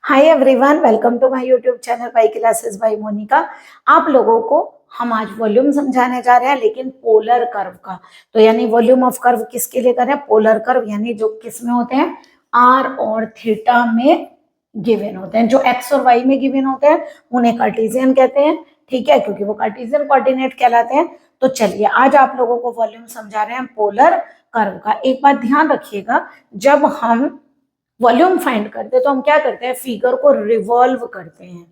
Hi everyone, welcome to my YouTube channel pi classes by Monika. आप लोगों को हम आज वॉल्यूम समझाने जा रहे हैं, लेकिन पोलर कर्व का। तो यानी वॉल्यूम ऑफ कर्व किसके लिए कर रहे हैं? पोलर कर्व, यानी जो किस में होते हैं? आर और थीटा में गिवन होते हैं। जो एक्स और वाई में गिवन होते हैं उन्हें कार्टेशियन कहते हैं, ठीक है, क्योंकि वो कार्टेशियन कोऑर्डिनेट कहलाते हैं। तो चलिए आज आप लोगों को वॉल्यूम समझा रहे हैं पोलर कर्व का। एक बात ध्यान रखिएगा, जब हम वॉल्यूम फाइंड करते हैं तो हम क्या करते हैं? फिगर को रिवॉल्व करते हैं,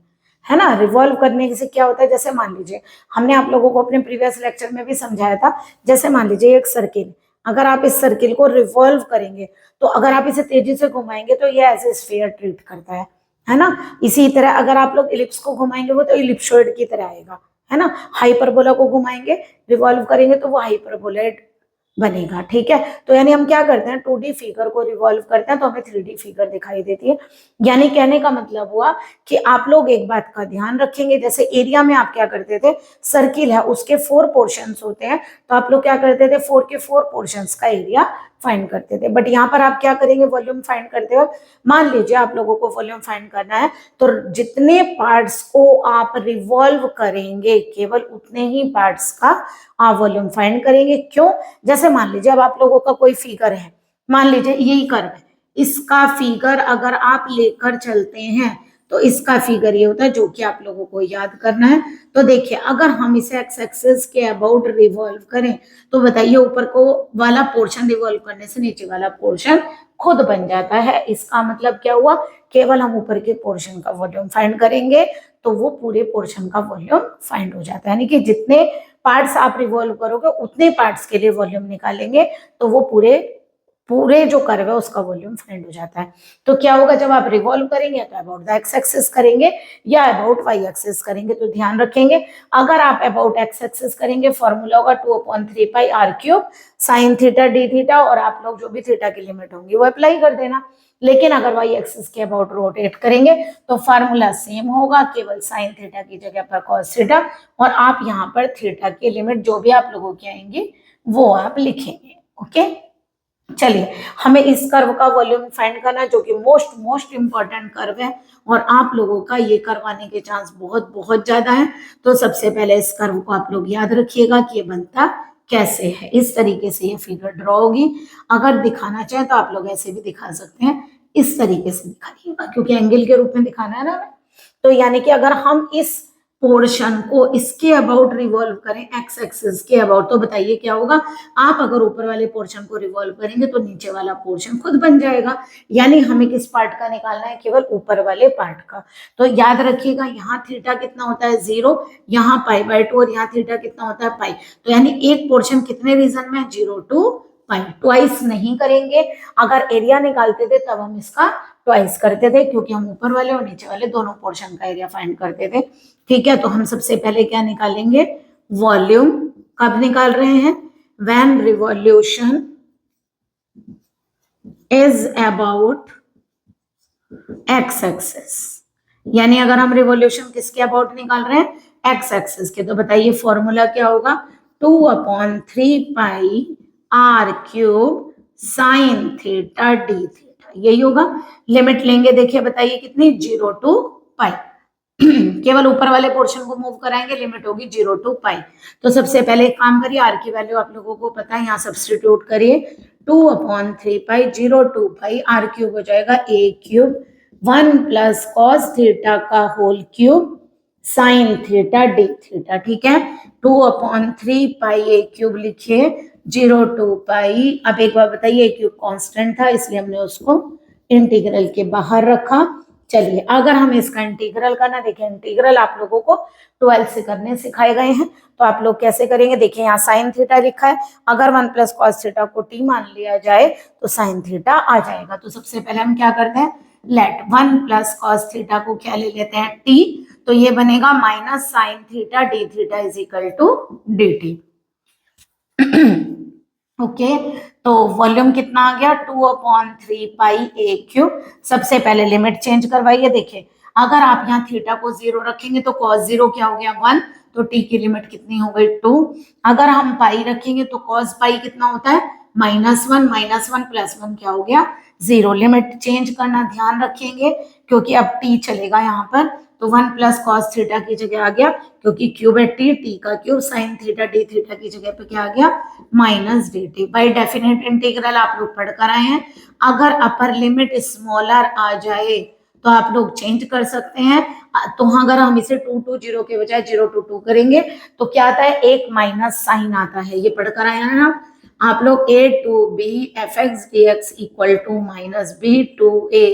है ना। रिवॉल्व करने से क्या होता है? जैसे मान लीजिए, हमने आप लोगों को अपने प्रीवियस लेक्चर में भी समझाया था। जैसे मान लीजिए एक सर्किल, अगर आप इस सर्किल को रिवॉल्व करेंगे तो अगर आप इसे तेजी से घुमाएंगे तो ये एज ए स्फीयर ट्रीट करता है ना। इसी तरह अगर आप लोग इलिप्स को घुमाएंगे वो तो इलिप्सोइड की तरह आएगा, है ना। हाइपरबोला को घुमाएंगे, रिवॉल्व करेंगे तो वो हाइपरबोलाइड बनेगा, ठीक है। तो यानी हम क्या करते हैं? 2D फिगर को रिवॉल्व करते हैं तो हमें 3D फिगर दिखाई देती है। यानी कहने का मतलब हुआ कि आप लोग एक बात का ध्यान रखेंगे, जैसे एरिया में आप क्या करते थे? सर्किल है, उसके 4 पोर्शंस होते हैं, तो आप लोग क्या करते थे? 4 के 4 पोर्शंस का एरिया फाइंड करते थे। बट यहाँ पर आप क्या करेंगे? वॉल्यूम फाइंड करते हो। मान लीजिए आप लोगों को वॉल्यूम फाइंड करना है, तो जितने पार्ट्स को आप रिवॉल्व करेंगे केवल उतने ही पार्ट्स का आप वॉल्यूम फाइंड करेंगे। क्यों? जैसे मान लीजिए अब आप लोगों का कोई फिगर है, मान लीजिए यही कर्व है, इसका फिगर अगर आप लेकर चलते हैं तो इसका फिगर ये होता है, जो कि आप लोगों को याद करना है। तो देखिए, अगर हम इसे एक्स एक्सिस के अबाउट रिवॉल्व करें तो बताइए, ऊपर को वाला पोर्शन रिवॉल्व करने से नीचे वाला पोर्शन खुद बन जाता है। इसका मतलब क्या हुआ? केवल हम ऊपर के पोर्शन का वॉल्यूम फाइंड करेंगे तो वो पूरे पोर्शन का वॉल्यूम फाइंड हो जाता है। यानी कि जितने पार्ट्स आप रिवॉल्व करोगे उतने पार्ट्स के लिए वॉल्यूम निकालेंगे तो वो पूरे पूरे जो कर्व है उसका वॉल्यूम फाइंड हो जाता है। तो क्या होगा? जब आप रिवॉल्व करेंगे तो अबाउट द एक्स एक्सिस करेंगे या अबाउट वाई एक्सिस करेंगे। तो ध्यान रखेंगे, अगर आप अबाउट एक्स एक्सिस करेंगे फॉर्मूला होगा 2/3 pi R cube sine theta D theta, और आप लोग जो भी थीटा की लिमिट होंगी वो अप्लाई कर देना। लेकिन अगर वाई एक्सिस के अबाउट रोटेट करेंगे तो फार्मूला सेम होगा, केवल साइन थीटा की जगह पर कॉस थीटा, और आप यहाँ पर थीटा की लिमिट जो भी आप लोगों की आएंगी वो आप लिखेंगे। ओके, चलिए हमें इस कर्व का वॉल्यूम फाइंड करना है, जो कि मोस्ट इंपॉर्टेंट कर्व है और आप लोगों का ये कर्व आने के चांस बहुत बहुत ज्यादा है। तो सबसे पहले इस कर्व को आप लोग याद रखिएगा कि ये बनता कैसे है। इस तरीके से ये फिगर ड्रॉ होगी। अगर दिखाना चाहे तो आप लोग ऐसे भी दिखा सकते हैं, इस तरीके से दिखाइएगा, क्योंकि एंगल के रूप में दिखाना है ना हमें। तो यानी कि अगर हम इस पोर्शन को इसके अबाउट रिवॉल्व करें, एक्स एक्सिस के अबाउट, तो बताइए क्या होगा? आप अगर ऊपर वाले पोर्शन को रिवॉल्व करेंगे तो नीचे वाला पोर्शन खुद बन जाएगा। यानी हमें किस पार्ट का निकालना है? केवल ऊपर वाले पार्ट का। तो याद रखिएगा, यहाँ थीटा कितना होता है? 0, यहाँ पाई/2, और यहाँ थीटा कितना होता है? पाई। तो यानी एक पोर्शन कितने रीजन में? 0 to पाई। ट्वाइस नहीं करेंगे। अगर एरिया निकालते थे तब हम इसका ट्वाइस करते थे, क्योंकि हम ऊपर वाले और नीचे वाले दोनों पोर्शन का एरिया फाइंड करते थे, ठीक है। तो हम सबसे पहले क्या निकालेंगे? वॉल्यूम। कब निकाल रहे हैं? when revolution is about x axis। यानी अगर हम रिवॉल्यूशन किसके अबाउट निकाल रहे हैं? x एक्सिस के। तो बताइए फॉर्मूला क्या होगा? 2/3 pi R cube sine theta D theta, यही होगा। लिमिट लेंगे, देखिए बताइए कितनी? 0 to पाई। केवल ऊपर वाले पोर्शन को मूव कराएंगे, लिमिट होगी 0 to पाई। तो सबसे पहले एक काम करिए, आर की वैल्यू आप लोगों को पता है, यहाँ सब्सटीट्यूट करिए। 2/3 pi 0 to pi, R cube हो जाएगा a cube 1 plus cos theta का whole cube sine theta D theta, ठीक है। 2/3 पाई a क्यूब लिखिए, 0 to पाई। अब एक बार बताइए, a क्यूब कांस्टेंट था इसलिए हमने उसको इंटीग्रल के बाहर रखा। चलिए अगर हमें इसका इंटीग्रल करना, देखिए इंटीग्रल आप लोगों को 12 से करने सिखाए गए हैं, तो आप लोग कैसे करेंगे? देखिए यहाँ साइन थीटा लिखा है, अगर 1 प्लस कॉस थीटा को t मान लिया जाए तो साइन थीटा आ जाएगा। तो सबसे पहले हम क्या करते हैं? लेट 1 प्लस कॉस थीटा को क्या ले लेते हैं? t। तो ये बनेगा minus sine theta D theta is equal to D T. Okay, तो वॉल्यूम कितना आ गया? 2/3 पाई a क्यूब। सबसे पहले लिमिट चेंज करवाइए। देखिए अगर आप यहाँ थीटा को 0 रखेंगे तो cos 0 क्या हो गया? 1, तो t की लिमिट कितनी हो गई? 2। अगर हम पाई रखेंगे तो cos पाई कितना होता है? -1, -1 + 1 क्या हो गया? 0। लिमिट चेंज करना ध्यान रखेंगे, क्योंकि अब टी चलेगा यहाँ पर, तो 1 प्लस कॉस थीटा की जगह आ गया, क्योंकि क्यूब है टी, टी का cube sine theta D theta की जगह पे क्या आ गया, minus D T. By definite integral आप लोग पढ़ कर आए हैं, अगर अपर लिमिट स्मॉलर आ जाए तो आप लोग चेंज कर सकते हैं। तो अगर हम इसे 2 to 0 के बजाय 0 to 2 करेंगे तो क्या आता है, एक माइनस साइन आता है, ये पढ़ कर आए हैं आप लोग। a to b fx dx equal to minus b to a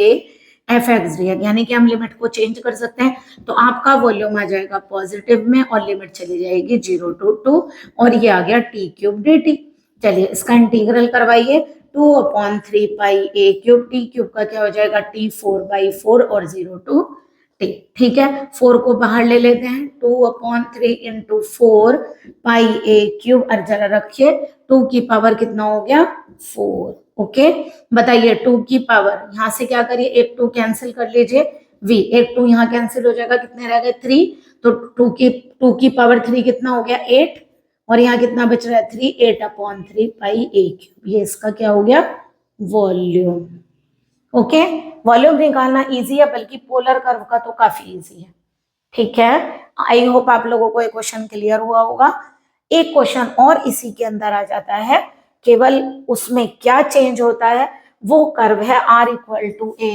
fx dx, यानी कि हम लिमिट को चेंज कर सकते हैं। तो आपका वॉल्यूम आ जाएगा पॉजिटिव में और लिमिट चली जाएगी 0 to 2 और ये आ गया टी क्यूब डी टी। चलिए इसका इंटीग्रल करवाइए, 2/3 पाई a क्यूब, टी क्यूब का क्या हो जाएगा t 4/4 और 0 to t। ठीक है, 4 को बाहर ले लेते हैं, 2/3 इंटू 4 पाई a क्यूब, और जरा रखिए 2 की पावर कितना हो गया, 4। ओके, बताइए 2 की पावर, यहाँ से क्या करिए, एक 2 कैंसिल कर लीजिए, v, एक 2 यहाँ कैंसिल हो जाएगा, कितने रह गए 3, तो 2 की पावर 3 कितना हो गया 8, और यहाँ कितना बच रहा है 3, 8/3 पाई a क्यूब, ये इसका क्या हो गया, वॉल्यूम। ओके, वॉल्यूम निकालना इजी है, बल्कि पोलर कर्व का तो काफी इजी है। ठीक है, आई होप आप लोगों को एक क्वेश्चन क्लियर हुआ होगा। एक क्वेश्चन और इसी के अंदर आ जाता है, केवल उसमें क्या चेंज होता है, वो कर्व है r equal to a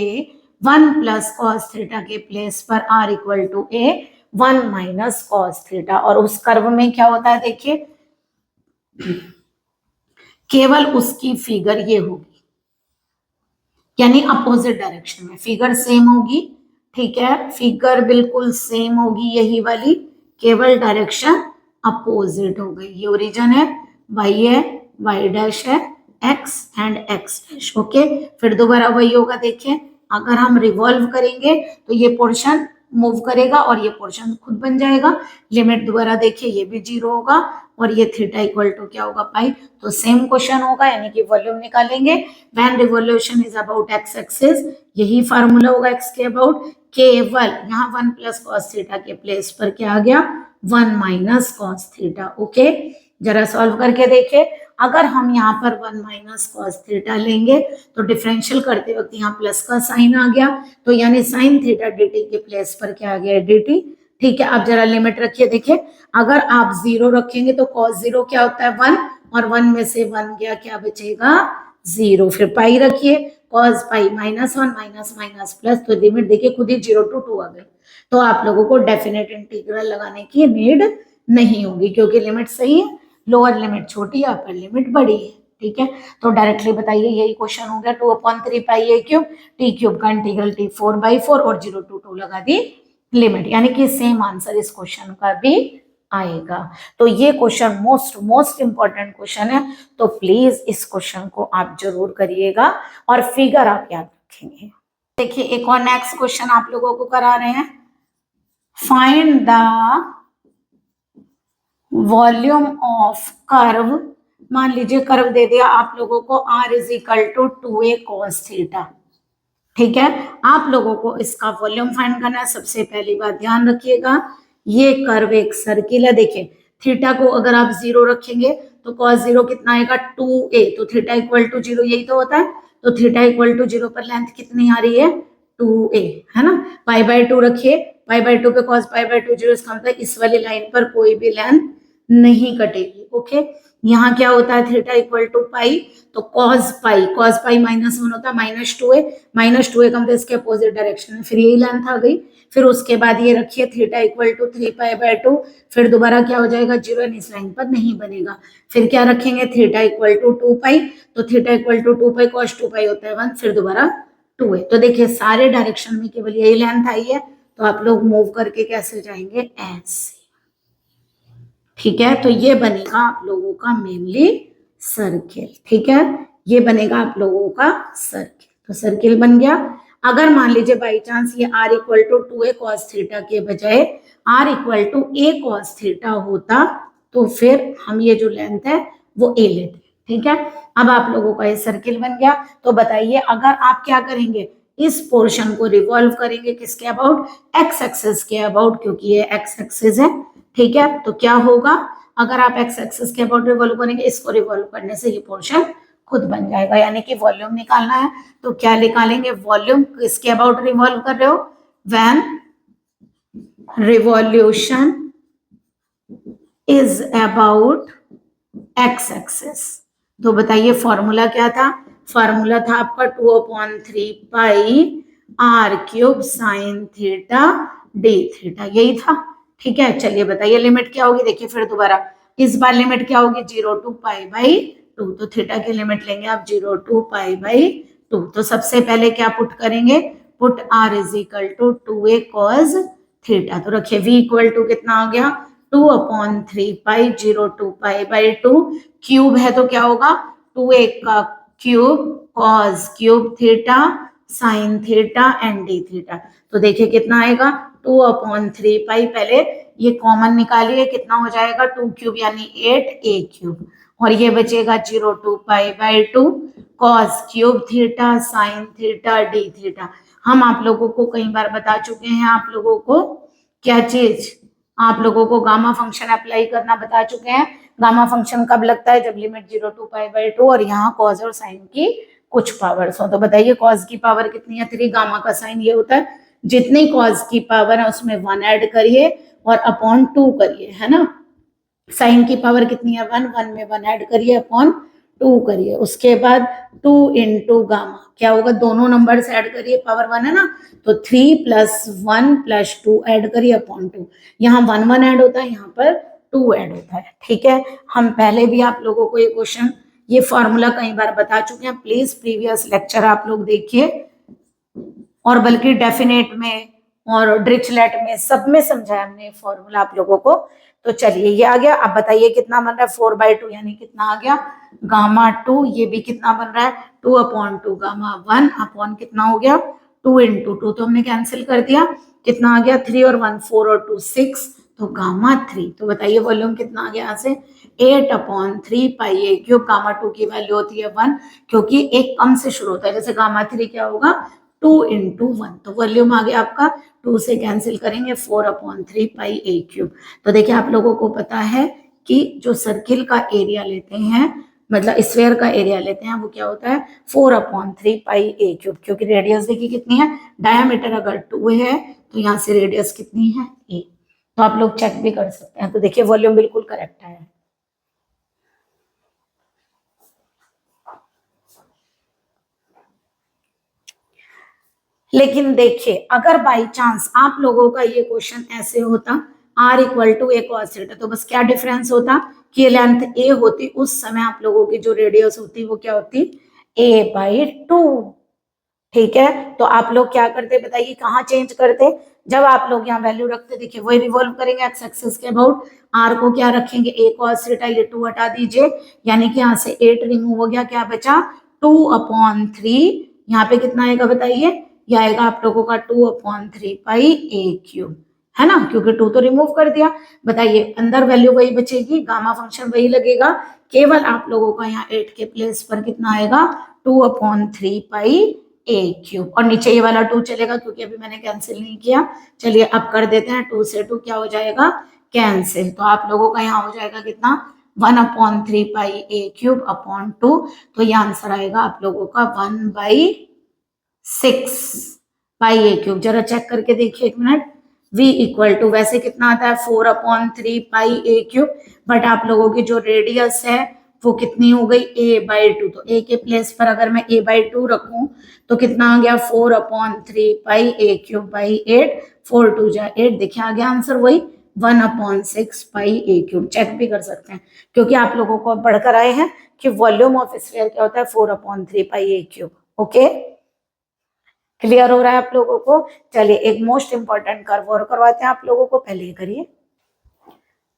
1 plus cos theta के प्लेस पर r equal to a 1 minus cos theta, और उस कर्व में क्या होता है देखिए, केवल उसकी फिगर ये होगी, यानी अपोजिट डायरेक्शन में फिगर सेम होगी। ठीक है, फिगर बिल्कुल सेम होगी यही वाली, केवल डायरेक्शन अपोजिट हो गई। ये ओरिजिन है, y डैश है, x and x dash. Okay, फिर दोबारा वही होगा, देखिए अगर हम रिवॉल्व करेंगे तो ये पोर्शन मूव करेगा और ये पोर्शन खुद बन जाएगा। लिमिट दोबारा देखिए, ये भी 0 होगा और ये थीटा इक्वल टू क्या होगा, पाई। तो सेम क्वेश्चन होगा, यानी कि वॉल्यूम निकालेंगे when revolution is about x axis, यही फार्मूला होगा x के अबाउट। केवल यहाँ 1 प्लस कॉस थीटा के प्लेस पर क्या आ गया, 1 माइनस कॉस थीटा। ओके, जरा सॉल्व करके देखिए, अगर हम यहाँ पर 1 माइनस कॉस थीटा लेंगे तो डिफरेंशियल करते वक्त यहाँ प्लस का साइन आ गया, तो यानी साइन थीटा dt के प्लेस पर क्या आ गया, dt। ठीक है, अब जरा लिमिट रखिए, देखिए अगर आप 0 रखेंगे तो cos 0 क्या होता है 1, और 1 में से 1 गया, क्या बचेगा 0। फिर पाई रखिए, cos पाई -1 माइनस माइनस प्लस, तो लिमिट देखिए खुद ही 0 to 2 आ गई। तो आप लोगों को डेफिनेट इंटीग्रल लगाने की नीड नहीं होगी, क्योंकि लिमिट सही है, लोअर लिमिट छोटी है, अपर लिमिट बड़ी है। ठीक है, तो डायरेक्टली बताइए, यही क्वेश्चन हो गया, 2/3 पाई a क्यूब, टी क्यूब का इंटीग्रल t 4/4 और 0 to 2 लगा दी लिमिट, यानी कि सेम आंसर इस क्वेश्चन का भी आएगा। तो ये क्वेश्चन मोस्ट इंपॉर्टेंट क्वेश्चन है, तो प्लीज इस क्वेश्चन को आप जरूर करिएगा और फिगर आप याद रखेंगे। देखिए एक और नेक्स्ट क्वेश्चन आप लोगों को करा रहे हैं, find the volume of curve. मान लीजिए कर्व दे दिया आप लोगों को r is equal to 2a cos theta. ठीक है, आप लोगों को इसका वॉल्यूम फाइंड करना है। सबसे पहली बात ध्यान रखिएगा, ये कर्व एक सर्किल है। देखिए थीटा को अगर आप 0 रखेंगे तो cos 0 कितना आएगा 2a, तो थीटा इक्वल टू 0 यही तो होता है। तो थीटा इक्वल टू 0 पर लेंथ कितनी आ रही है 2a, है ना। π/2 रखिए, π/2 पे cos π/2 0, इसका मतलब इस वाली लाइन पर कोई भी लेंथ नहीं कटेगी। ओके, यहाँ क्या होता है थीटा इक्वल टू पाई, तो cos पाई -1 होता है -2a, -2a का मतलब इसके अपोजिट डायरेक्शन में, फिर यही लेंथ आ गई। फिर उसके बाद ये रखिए थीटा इक्वल टू 3π/2, फिर दोबारा क्या हो जाएगा 0, इस लाइन पर नहीं बनेगा। फिर क्या रखेंगे थीटा इक्वल टू 2π, तो थीटा इक्वल टू 2π cos 2π होता है 1, फिर दोबारा 2a। तो देखिए सारे डायरेक्शन में केवल यही लेंथ आई है, तो आप लोग मूव करके कैसे जाएंगे ऐसे। ठीक है, तो ये बनेगा आप लोगों का मेनली सर्किल। ठीक है, ये बनेगा आप लोगों का सर्किल, तो सर्किल बन गया। अगर मान लीजिए बाई चांस ये r equal to 2a cos theta के बजाय r equal to a cos theta होता, तो फिर हम ये जो लेंथ है वो a लेते। ठीक है, अब आप लोगों का ये सर्किल बन गया। तो बताइए अगर आप क्या करेंगे, इस पोर्शन को रिवॉल्व करेंगे किसके अबाउट, x एक्सिस के अबाउट, क्योंकि ये x एक्सिस है। ठीक है, तो क्या होगा, अगर आप x एक्सिस के अबाउट रिवॉल्व करेंगे, इसको रिवॉल्व करने से ये पोर्शन खुद बन जाएगा। यानी कि वॉल्यूम निकालना है तो क्या निकालेंगे, वॉल्यूम किसके अबाउट रिवॉल्व कर रहे हो, when revolution is about X axis. तो बताइए फॉर्मूला क्या था, फॉर्मूला था आपका 2/3 pi R cube sine theta D theta, यही था। ठीक है, चलिए बताइए लिमिट क्या होगी। देखिए फिर दोबारा इस बार लिमिट क्या होगी, 0 to पाई बाई 2। तो थीटा की लिमिट लेंगे आप 0 to पाई बाई 2। तो सबसे पहले क्या पुट करेंगे, put R is equal to 2a cos theta. तो रखिए v इक्वल टू कितना आ गया, 2/3 pi 0 to pi by 2, cube है तो क्या होगा 2a का cube cos cube theta sine theta and D theta. तो देखिए कितना आएगा 2/3 पाई, पहले ये कॉमन निकालिए कितना हो जाएगा 2 क्यूब यानी 8a क्यूब, और ये बचेगा 0 to pi by 2 cos cube theta sine theta D theta. हम आप लोगों को कई बार बता चुके हैं, आप लोगों को क्या चीज, आप लोगों को गामा फंक्शन अप्लाई करना बता चुके हैं। गामा फंक्शन कब लगता है, जब लिमिट 0 to पाई बाई 2 और यहाँ cos और साइन की कुछ पावर्स हो। तो बताइए cos की पावर कितनी है 3, गामा का साइन ये होता है जितनी cos की पावर है उसमें 1 ऐड करिए और अपॉन 2 करिए, है ना। साइन की पावर कितनी है 1, 1 में 1 ऐड करिए अपॉन 2 करिए, उसके बाद 2 इंटू गामा क्या होगा, दोनों नंबर से ऐड करिए, पावर 1 है ना, तो 3 + 1 + 2 ऐड करिए अपॉन 2। यहाँ 1 1 ऐड होता है, यहाँ पर 2 ऐड होता है। ठीक है, हम पहले भी आप लोगों को ये क्वेश्चन ये फॉर्मूला कई बार बता चुके हैं, प्लीज प्रीवियस लेक्चर आप लोग देखिए, और बल्कि डेफिनेट में और ड्रिचलेट में सब में समझाया हमने फॉर्मूला आप लोगों को। तो चलिए ये आ गया, अब बताइए कितना बन रहा है 4/2 यानी कितना आ गया गामा 2, ये भी कितना बन रहा है 2/2 गामा 1 अपॉन कितना हो गया 2 इंटू 2, तो हमने कैंसिल कर दिया, कितना आ गया 3 और 1 4 और 2 6, तो गामा 3। तो बताइए वॉल्यूम कितना आ गया यहाँ से 8/3 पाई ए क्यूब, गामा 2 की वैल्यू होती है 1 क्योंकि एक कम से शुरू होता है, जैसे गामा 3 क्या होगा 2 इंटू 1, तो वॉल्यूम आ गया आपका 2 से कैंसिल करेंगे 4/3 पाई ए क्यूब। तो देखिए आप लोगों को पता है कि जो सर्किल का एरिया लेते हैं, मतलब स्फेयर का एरिया लेते हैं, वो क्या होता है 4/3 पाई ए क्यूब, क्योंकि रेडियस देखिए कितनी है, डायमीटर अगर 2 है तो यहाँ से रेडियस कितनी है ए। तो आप लोग चेक भी कर सकते हैं। तो देखिए वॉल्यूम बिल्कुल करेक्ट है। लेकिन देखिए अगर बाई चांस आप लोगों का ये क्वेश्चन ऐसे होता r equal to A cos theta, तो बस क्या डिफरेंस होता कि लेंथ a होती, उस समय आप लोगों की जो रेडियस होती वो क्या होती a/2। ठीक है, तो आप लोग क्या करते बताइए, कहाँ चेंज करते, जब आप लोग यहाँ वैल्यू रखते, देखिए वही रिवॉल्व करेंगे एक्स एक्सिस के अबाउट, r को क्या रखेंगे a cos थीटा, ये 2 हटा दीजिए, यानी कि यहाँ से 8 रिमूव हो गया, क्या बचा 2/3, यहाँ पे कितना आएगा बताइए, ये आएगा आप लोगों का 2/3 पाई ए क्यूब, है ना, क्योंकि 2 तो रिमूव कर दिया। बताइए अंदर वैल्यू वही बचेगी, गामा फंक्शन वही लगेगा, केवल आप लोगों का यहाँ 8 के प्लेस पर कितना आएगा 2/3 पाई ए क्यूब, और नीचे ये वाला 2 चलेगा क्योंकि अभी मैंने कैंसिल नहीं किया। चलिए अब कर देते हैं, 2 से 2 क्या हो जाएगा कैंसिल, तो आप लोगों का यहाँ हो जाएगा कितना 1/3 पाई ए क्यूब अपॉन 2, तो ये आंसर आएगा आप लोगों का 1/6 पाई ए क्यूब। जरा चेक करके देखिए एक मिनट, v इक्वल टू वैसे कितना आता है 4/3 पाई ए क्यूब, बट आप लोगों की जो रेडियस है वो कितनी हो गई a/2, तो a के प्लेस पर अगर मैं a/2 रखूं तो कितना आ गया 4/3 पाई ए क्यूब बाई 8, 4 2 जा 8, देखिए आ गया आंसर वही 1/6 पाई ए क्यूब। चेक भी कर सकते हैं क्योंकि आप लोगों को बढ़कर आए हैं कि वॉल्यूम ऑफ स्फीयर क्या होता है 4/3 पाई ए क्यूब। ओके, क्लियर हो रहा है आप लोगों को। चलिए एक मोस्ट इंपॉर्टेंट कर्व और करवाते हैं आप लोगों को, पहले ये करिए।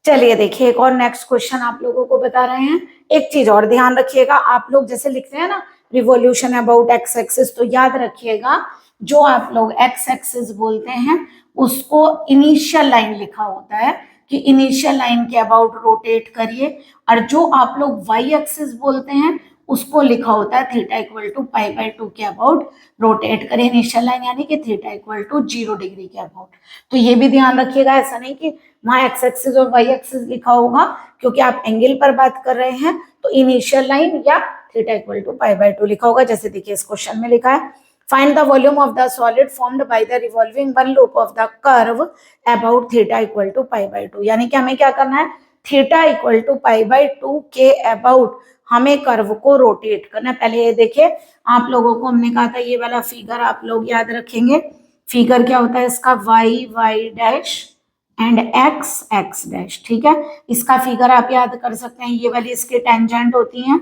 चलिए देखिए एक और नेक्स्ट क्वेश्चन आप लोगों को बता रहे हैं। एक चीज और ध्यान रखिएगा, आप लोग जैसे लिखते हैं ना रिवॉल्यूशन अबाउट एक्स एक्सिस, तो याद रखिएगा जो आप लोग एक्स एक्सिस बोलते हैं उसको इनिशियल लाइन लिखा होता है कि इनिशियल लाइन के अबाउट रोटेट करिए, और जो आप लोग वाई एक्सिस बोलते हैं उसको लिखा होता है थीटा इक्वल टू π/2 के अबाउट रोटेट करें इनिशियल लाइन, यानी कि थीटा इक्वल टू 0 डिग्री के अबाउट। तो ये भी ध्यान रखिएगा, ऐसा नहीं कि वहां एक्स एक्सिस और वाई एक्सिस लिखा होगा, क्योंकि आप एंगल पर बात कर रहे हैं तो इनिशियल लाइन या theta equal to pi by 2 लिखा होगा। जैसे देखिए इस क्वेश्चन में लिखा है find the volume of the solid formed by the revolving one loop of the curve about theta equal to pi by 2। यानी कि हमें क्या करना है, theta equal to pi by 2 के अबाउट हमें कर्व को रोटेट करना है। पहले ये देखिए आप लोगों को हमने कहा था ये वाला फिगर आप लोग याद रखेंगे। फिगर क्या होता है इसका, Y Y dash and X X dash, ठीक है। इसका फिगर आप याद कर सकते हैं, ये वाली इसके टेंजेंट होती हैं,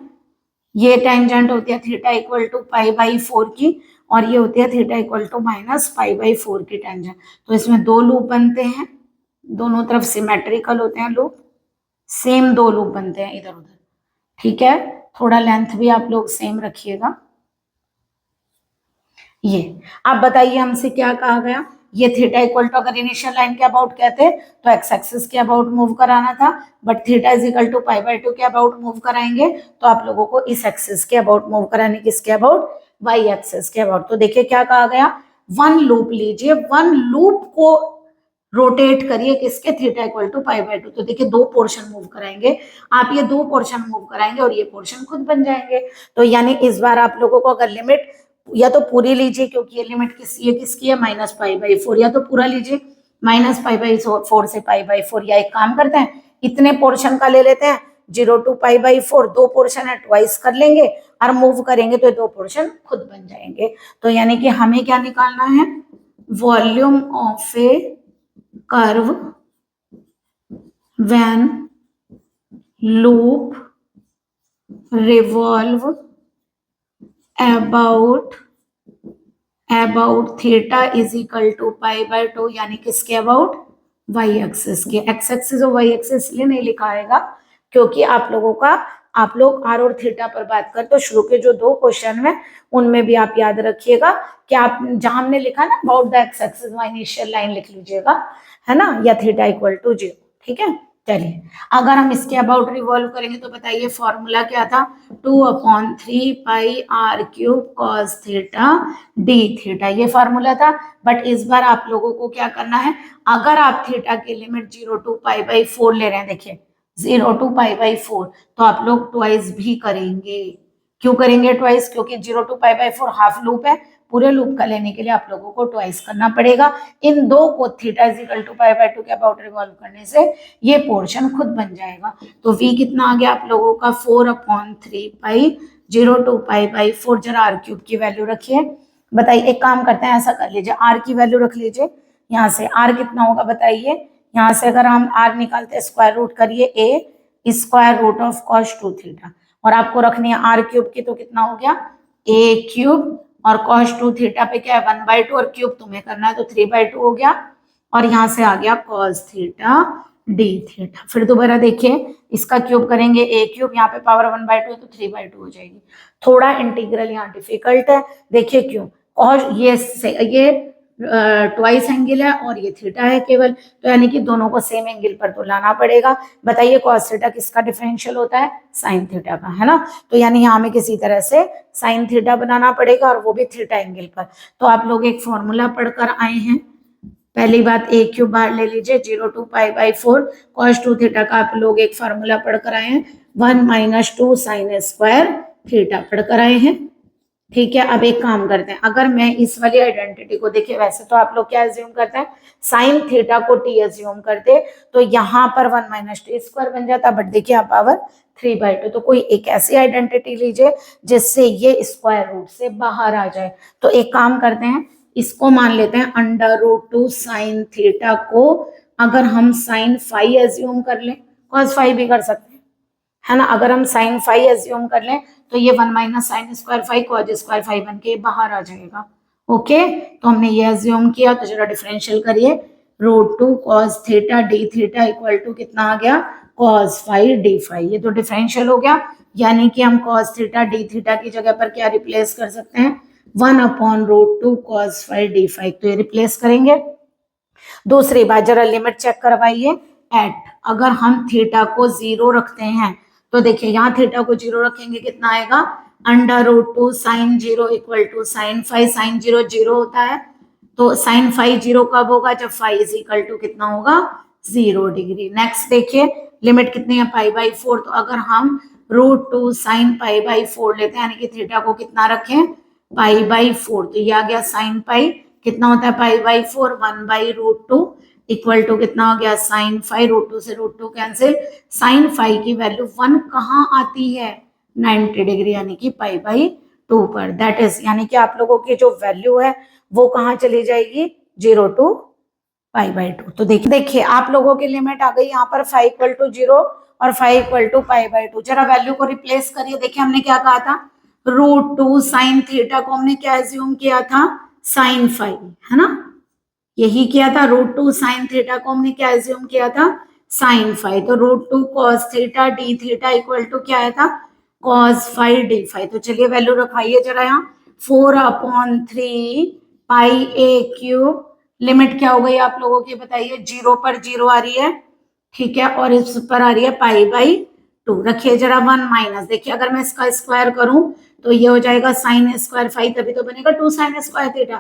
ये टेंजेंट होती है theta equal to pi by 4 की, और ये होती है theta equal to minus pi by 4 की टेंजेंट। तो इसमें दो लूप बनते हैं, दोनों तरफ सिमेट्रिकल होते हैं लूप, सेम दो लूप बनते हैं इधर उधर, ठीक है। थोड़ा लेंथ भी आप लोग सेम रखिएगा। ये आप बताइए हमसे क्या कहा गया, ये थीटा इक्वल टू अगर इनिशियल लाइन के अबाउट कहते तो एक्स एक्सिस के अबाउट मूव कराना था, but theta is equal to pi by 2 के अबाउट मूव कराएंगे, तो आप लोगों को इस एक्सिस के अबाउट मूव कराने, किसके अबाउट, वाई एक्सिस के अबाउट। तो देखिए क्या कहा गया, वन लूप लीजिए, वन लूप को रोटेट करिए किसके, theta equal to pi by 2। तो देखिए दो पोर्शन मूव कराएंगे, आप ये दो पोर्शन मूव कराएंगे और ये पोर्शन खुद बन जाएंगे। तो यानी इस बार आप लोगों को अगर लिमिट या तो पूरी लीजिए, क्योंकि ये लिमिट किसकी है, माइनस पाई बाई 4, या तो पूरा लीजिए माइनस पाई बाई 4 से पाई बाई 4, या एक काम करते हैं इतने पोर्शन का ले लेते हैं 0 टू पाई बाई 4, दो पोर्शन है ट्वाइस कर लेंगे और मूव करेंगे तो दो पोर्शन खुद बन जाएंगे। तो यानी कि हमें क्या निकालना है, volume of a curve when loop revolve about theta is equal to pi by 2, यानी किसके अबाउट, वाई एक्सिस के। एक्स एक्सिस और वाई एक्सिस इसलिए नहीं लिखा आएगा क्योंकि आप लोग आर और थीटा पर बात करते, तो शुरू के जो दो क्वेश्चन में उनमें भी आप याद रखिएगा कि आप जहां हमने लिखा ना about the X axis Y initial line लिख लीजिएगा, है ना, या थीटा इक्वल टू 0, ठीक है। चलिए अगर हम इसके अबाउट रिवॉल्व करेंगे तो बताइए फॉर्मूला क्या था, 2/3 pi R cube cos theta D theta, ये फॉर्मूला था। बट इस बार आप लोगों को क्या करना है, अगर आप थीटा की लिमिट 0 टू पाई बाई 4 ले रहे हैं, देखिए 0 टू पाई बाई 4, तो आप लोग ट्वाइस भी करेंगे। क्यों करेंगे ट्वाइस, क्योंकि 0 to pi by 4 half loop है, पूरे लूप का लेने के लिए आप लोगों को ट्वाइस करना पड़ेगा। इन दो को theta is equal to pi by 2 के अबाउट रिवॉल्व करने से ये पोर्शन खुद बन जाएगा। तो v कितना आ गया आप लोगों का, 4/3 पाई 0 टू पाई बाई 4, जरा आर क्यूब की वैल्यू रखिए। बताइए एक काम करते हैं, ऐसा कर लीजिए आर की वैल्यू रख लीजिए, यहाँ से आर कितना होगा बताइए, यहाँ से अगर हम आर निकालते हैं स्क्वायर रूट करिए A square root of cos 2 theta, और आपको रखनी है आर क्यूब की, तो कितना हो गया ए क्यूब, और cos 2 थीटा पे क्या है 1/2, और क्यूब तुम्हें करना है तो 3/2 हो गया, और यहाँ से आ गया cos थीटा डी थीटा। फिर दोबारा देखिए इसका क्यूब करेंगे ए क्यूब, यहाँ पे पावर 1/2 है तो 3/2 हो जाएगी। थोड़ा इंटीग्रल यहाँ डिफिकल्ट है, देखिए क्यों, cos ये ट्वाइस एंगल है और ये थीटा है केवल, तो यानी कि दोनों को सेम एंगल पर तो लाना पड़ेगा। बताइए cos थीटा किसका डिफरेंशियल होता है, साइन थीटा का, है ना। तो यानी यहाँ हमें किसी तरह से साइन थीटा बनाना पड़ेगा और वो भी थीटा एंगल पर। तो आप लोग एक फॉर्मूला पढ़कर आए हैं, पहली बात ए क्यूब बाहर ले लीजिए, 0 to pi by 4 cos 2 theta का आप लोग एक फार्मूला पढ़कर आए हैं, 1 - 2 साइन स्क्वायर थीटा पढ़कर आए हैं, ठीक है। अब एक काम करते हैं, अगर मैं इस वाली आइडेंटिटी को, देखिए वैसे तो आप लोग क्या एज्यूम करते हैं, साइन थीटा को टी एज्यूम करते, तो यहाँ पर 1 - t स्क्वायर बन जाता, बट देखिए आप पावर 3/2, तो कोई एक ऐसी आइडेंटिटी लीजिए जिससे ये स्क्वायर रूट से बाहर आ जाए। तो एक काम करते हैं, इसको मान लेते हैं √2 साइन थीटा को अगर हम साइन फाई एज्यूम कर लें, कॉस फाई भी कर सकते हैं, है ना। अगर हम साइन फाई एज्यूम कर लें तो ये 1 - sine square phi cos square phi बन के बाहर आ जाएगा। ओके, तो हमने ये एज्यूम किया, तो जरा डिफरेंशियल करिए, √2 cos theta D theta equal to कितना आ गया, cos फाई डी फाई, ये तो डिफरेंशियल हो गया। यानी कि हम cos थीटा डी थीटा की जगह पर क्या रिप्लेस कर सकते हैं, 1/√2 cos फाई डी फाई, तो ये रिप्लेस करेंगे। दूसरी बात जरा लिमिट चेक करवाइए, एट अगर हम थीटा को 0 रखते हैं तो देखिए यहाँ थीटा को 0 रखेंगे कितना आएगा, √2 sine 0 equal to sine phi, sine 0 0 होता है, तो साइन फाई 0 कब होगा, जब फाई इज इक्वल टू कितना होगा 0 डिग्री। नेक्स्ट देखिए लिमिट कितनी है π/4। तो अगर हम √2 sin π/4 लेते हैं यानी कि थीटा को कितना रखें π/4, तो ये आ गया sin पाई कितना होता है π/4 1/√2 इक्वल टू कितना हो गया sin फाई। √2 से √2 कैंसिल, sin फाई की वैल्यू 1 कहाँ आती है 90 डिग्री यानी कि π/2 पर। दैट इज यानी कि आप लोगों की जो वैल्यू है वो कहाँ चली जाएगी 0 to π/2। तो देखिए आप लोगों की लिमिट आ गई यहाँ पर फाई इक्वल टू 0 और फाई इक्वल टू π/2। जरा वैल्यू को रिप्लेस करिए। देखिए हमने क्या कहा था √2 sin थीटा को हमने क्या एज्यूम किया था sin फाई, है ना, यही किया था। √2 sin थीटा को हमने क्या एज्यूम किया था sin फाई। तो √2 cos theta d theta equal to क्या आया था cos फाई d फाई। तो चलिए वैल्यू रखाइए जरा यहाँ 4/3 πa³। लिमिट क्या हो गई आप लोगों की बताइए, 0 पर 0 आ रही है, ठीक है, और इस पर आ रही है π/2। रखिए जरा 1 माइनस, देखिए अगर मैं इसका स्क्वायर करूं तो ये हो जाएगा sin स्क्वायर फाई, तभी तो बनेगा 2 sin स्क्वायर थीटा।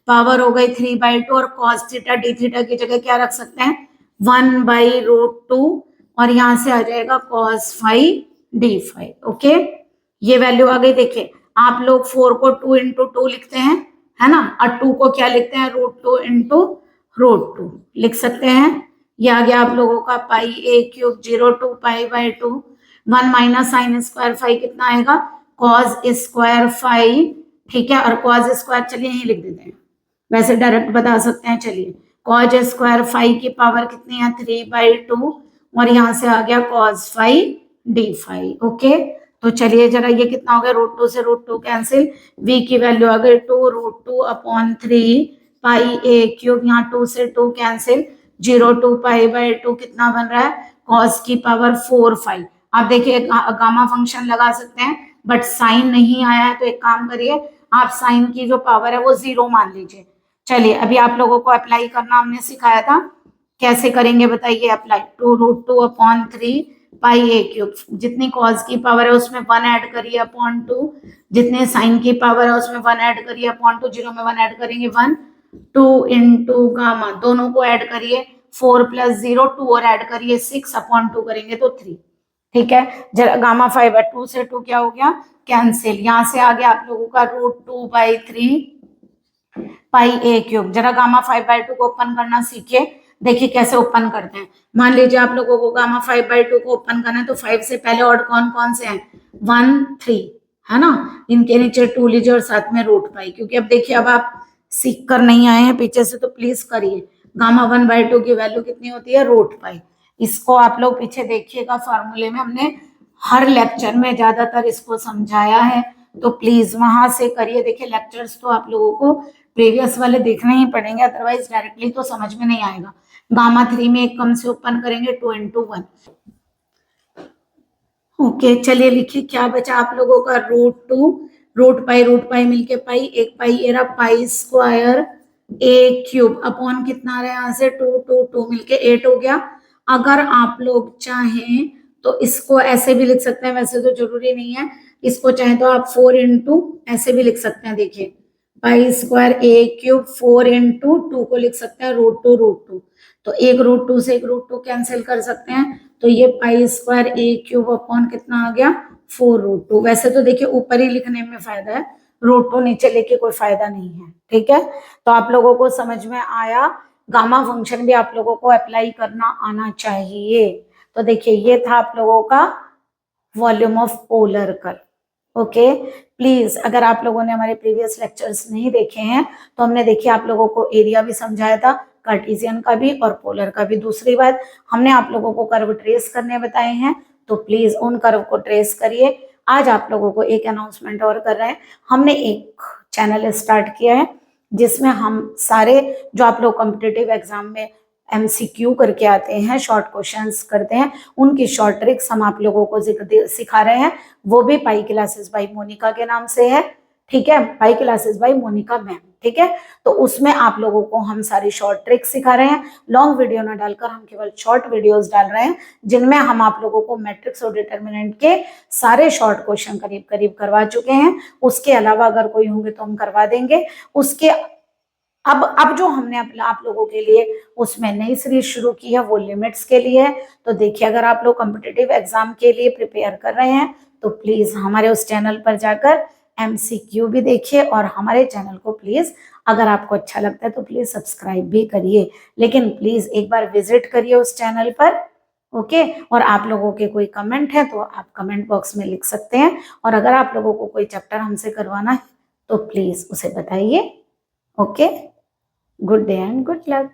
पावर हो गई 3/2 और cos थीटा d थीटा की जगह क्या रख सकते हैं 1/√2 और यहाँ से आ जाएगा cos phi d phi. Okay, ये वैल्यू आ गई। देखिए आप लोग 4 को 2 × 2 लिखते हैं, है ना, और 2 को क्या लिखते हैं √2 × √2 लिख सकते हैं। ये आ गया आप लोगों का πa³ 0 to π/2। 1 minus sine square phi कितना आएगा cos स्क्वायर फाई, ठीक है, और cos स्क्वायर चलिए यही लिख देते हैं, वैसे डायरेक्ट बता सकते हैं। चलिए cos स्क्वायर फाई की पावर कितनी है 3/2 और यहाँ से आ गया cos phi d phi. Okay, तो चलिए जरा ये कितना हो गया √2 से √2 कैंसिल, v की वैल्यू आ गई 2√2/3 πa³। यहाँ 2 से 2 कैंसिल, 0 to π/2 कितना बन रहा है cos की पावर 4/5। आप देखिए गामा फंक्शन लगा सकते हैं बट साइन नहीं आया है, तो एक काम करिए आप साइन की जो पावर है वो 0 मान लीजिए। चलिए अभी आप लोगों को अप्लाई करना हमने सिखाया था, कैसे करेंगे बताइए अप्लाई। 2√2/3 πa³, जितनी कॉस की पावर है उसमें 1 ऐड करिए अपॉन 2, जितने साइन की पावर है उसमें 1 ऐड करिए अपॉन 2, 0 में 1 ऐड करेंगे 1, 2 × गामा दोनों को ऐड करिए 4 + 0 2 और ऐड करिए 6/2 करेंगे तो 3, ठीक है। जरा गामा 5/2 से 2 क्या हो गया कैंसिल, यहाँ से आ गया आप लोगों का √2/3 πa³। जरा गामा 5/2 को ओपन करना सीखिए। देखिए कैसे ओपन करते हैं। मान लीजिए आप लोगों को गामा 5/2 को ओपन करना है तो 5 से पहले ऑड कौन कौन से हैं 1 3, है ना, इनके नीचे 2 लीजिए और साथ में √π, क्योंकि अब देखिए अब आप सीख कर नहीं आए हैं पीछे से तो प्लीज करिए। गामा 1/2 की वैल्यू कितनी होती है √π। इसको आप लोग पीछे देखिएगा फॉर्मूले में, हमने हर लेक्चर में ज्यादातर इसको समझाया है, तो प्लीज वहां से करिए। देखिए लेक्चर्स तो आप लोगों को प्रीवियस वाले देखने ही पड़ेंगे, अदरवाइज डायरेक्टली तो समझ में नहीं आएगा। गामा 3 में एक कम से ओपन करेंगे 2 × 1। ओके चलिए लिखिए क्या बचा आप लोगों का √2 मिलके पाई, एक पाई ये रहा π² अपॉन कितना आ रहा है यहाँ से 2 मिलके 8 हो गया। अगर आप लोग चाहें तो इसको ऐसे भी लिख सकते हैं, वैसे तो जरूरी नहीं है, इसको चाहे तो आप 4 × ऐसे भी लिख सकते हैं। देखिए π² 4 × 2 को लिख सकते हैं √2 तो एक √2 से एक √2 कैंसिल कर सकते हैं, तो ये π² अपॉन कितना आ गया 4√2। वैसे तो देखिए ऊपर ही लिखने में फायदा है, √2 नीचे लेके कोई फायदा नहीं है, ठीक है। तो आप लोगों को समझ में आया, गामा फंक्शन भी आप लोगों को अप्लाई करना आना चाहिए। तो देखिए ये था आप लोगों का volume of polar curve. Okay please अगर आप लोगों ने हमारे प्रीवियस लेक्चर्स नहीं देखे हैं तो हमने देखिए आप लोगों को एरिया भी समझाया था, कार्टेशियन का भी और पोलर का भी। दूसरी बात हमने आप लोगों को कर्व ट्रेस करने बताए हैं, तो प्लीज उन कर्व को ट्रेस करिए। आज आप लोगों को एक अनाउंसमेंट और कर रहे हैं, हमने एक चैनल स्टार्ट किया है जिसमें हम सारे जो आप लोग कॉम्पिटिटिव एग्जाम में MCQ करके आते हैं, शॉर्ट क्वेश्चंस करते हैं, उनकी शॉर्ट ट्रिक्स हम आप लोगों को सिखा रहे हैं। वो भी पाई क्लासेस बाय मोनिका के नाम से है, ठीक है, pi classes by Monika ma'am, ठीक है। तो उसमें आप लोगों को हम सारी शॉर्ट ट्रिक्स सिखा रहे हैं। लॉन्ग वीडियो ना डालकर हम केवल शॉर्ट वीडियोस डाल रहे हैं, जिनमें हम आप लोगों को मैट्रिक्स और डिटर्मिनेंट के सारे शॉर्ट क्वेश्चन करीब करीब करवा चुके हैं। उसके अलावा अगर कोई होंगे तो हम करवा देंगे। उसके अब जो हमने आप लोगों के लिए उसमें नई सीरीज शुरू की है वो लिमिट्स के लिए है। तो देखिए, अगर आप लोग कॉम्पिटिटिव एग्जाम के लिए प्रिपेयर कर रहे हैं तो प्लीज हमारे उस चैनल पर जाकर MCQ भी देखिए, और हमारे चैनल को प्लीज, अगर आपको अच्छा लगता है तो प्लीज सब्सक्राइब भी करिए, लेकिन प्लीज एक बार विजिट करिए उस चैनल पर। ओके, और आप लोगों के कोई कमेंट है तो आप कमेंट बॉक्स में लिख सकते हैं, और अगर आप लोगों को कोई चैप्टर हमसे करवाना है तो प्लीज उसे बताइए। Okay, good day and good luck.